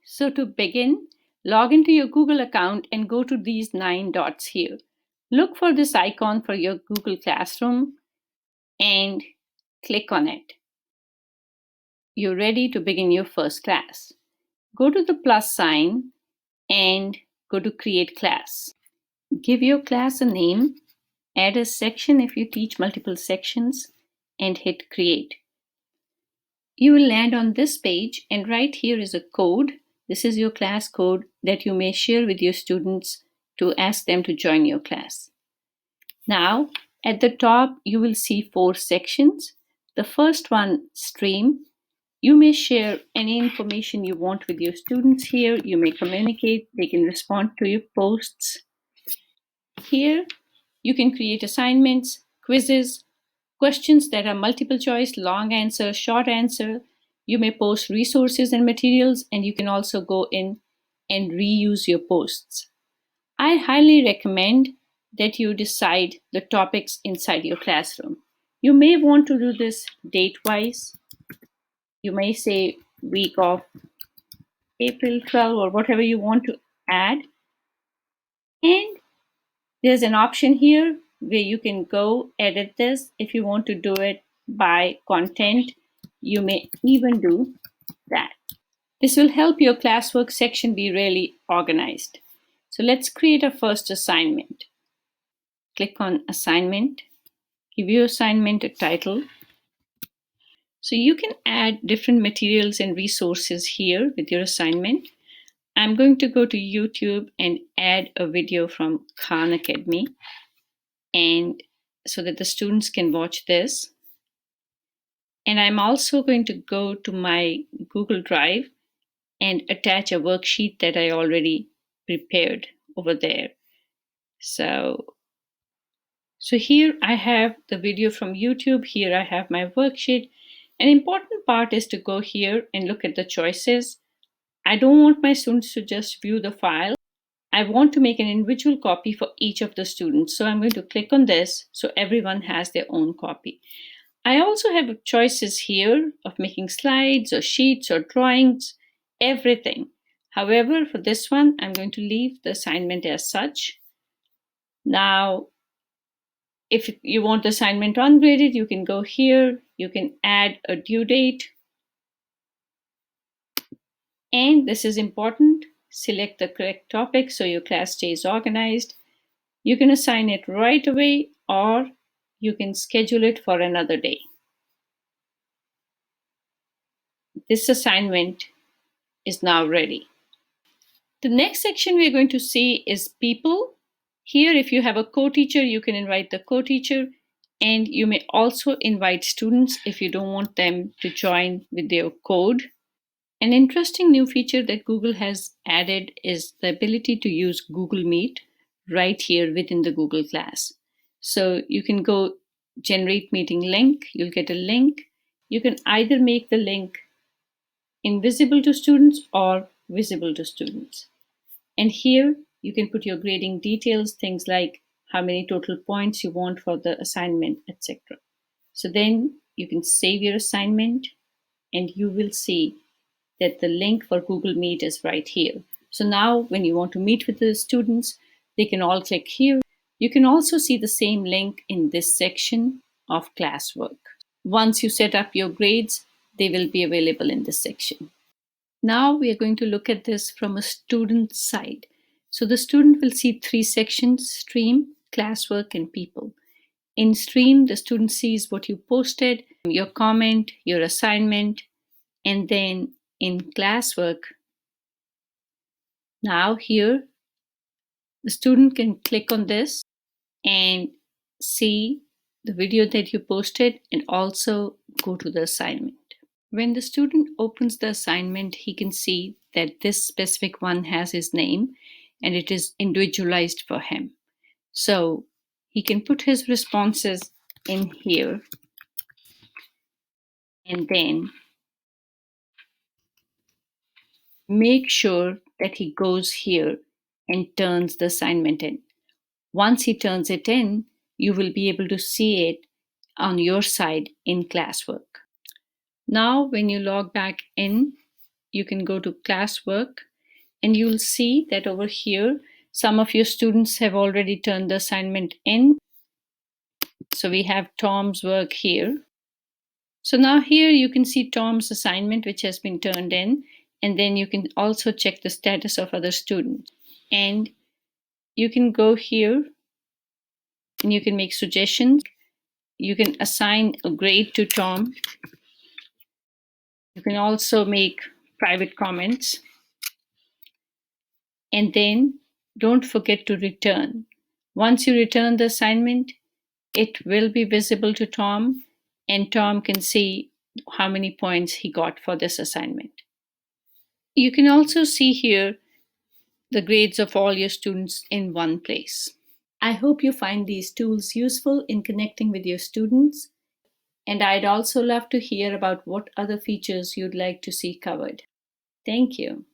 So to begin, log into your Google account and go to these 9 dots here. Look for this icon for your Google Classroom and click on it. You're ready to begin your first class. Go to the plus sign and go to Create Class. Give your class a name, add a section if you teach multiple sections, and hit Create. You will land on this page, and right here is a code. This is your class code that you may share with your students to ask them to join your class. Now, at the top, you will see 4 sections. The first one, Stream. You may share any information you want with your students here. You may communicate. They can respond to your posts. Here, you can create assignments, quizzes, questions that are multiple choice, long answer, short answer. You may post resources and materials, and you can also go in and reuse your posts. I highly recommend that you decide the topics inside your classroom. You may want to do this date-wise. You may say week of April 12 or whatever you want to add. And there's an option here where you can go edit this. If you want to do it by content, you may even do that. This will help your classwork section be really organized. So let's create a first assignment. Click on Assignment. Give your assignment a title. So you can add different materials and resources here with your assignment. I'm going to go to YouTube and add a video from Khan Academy, and so that the students can watch this. And I'm also going to go to my Google Drive and attach a worksheet that I already prepared over there. So here I have the video from YouTube. Here I have my worksheet. An important part is to go here and look at the choices. I don't want my students to just view the file. I want to make an individual copy for each of the students. So I'm going to click on this so everyone has their own copy. I also have choices here of making slides or sheets or drawings, everything. However, for this one, I'm going to leave the assignment as such. Now, if you want the assignment ungraded, you can go here. You can add a due date. And this is important. Select the correct topic so your class stays organized. You can assign it right away, or you can schedule it for another day. This assignment is now ready. The next section we're going to see is people. Here, if you have a co-teacher, you can invite the co-teacher, and you may also invite students if you don't want them to join with their code. An interesting new feature that Google has added is the ability to use Google Meet right here within the Google class. So you can go generate meeting link, you'll get a link. You can either make the link invisible to students or visible to students. And here you can put your grading details, things like how many total points you want for the assignment, etc. So then you can save your assignment, and you will see that the link for Google Meet is right here. So now when you want to meet with the students, they can all click here. You can also see the same link in this section of classwork. Once you set up your grades, they will be available in this section. Now we are going to look at this from a student side. So the student will see 3 sections: Stream, Classwork, and People. In Stream, the student sees what you posted, your comment, your assignment, and then in Classwork, now here, the student can click on this and see the video that you posted and also go to the assignment. When the student opens the assignment, he can see that this specific one has his name and it is individualized for him. So he can put his responses in here, and then make sure that he goes here and turns the assignment in. Once he turns it in, you will be able to see it on your side in Classwork. Now, when you log back in, you can go to ClassWork, and you'll see that over here, some of your students have already turned the assignment in. So we have Tom's work here. So now here you can see Tom's assignment, which has been turned in, and then you can also check the status of other students. And you can go here and you can make suggestions. You can assign a grade to Tom. You can also make private comments. And then don't forget to return. Once you return the assignment, it will be visible to Tom, and Tom can see how many points he got for this assignment. You can also see here the grades of all your students in one place. I hope you find these tools useful in connecting with your students, and I'd also love to hear about what other features you'd like to see covered. Thank you.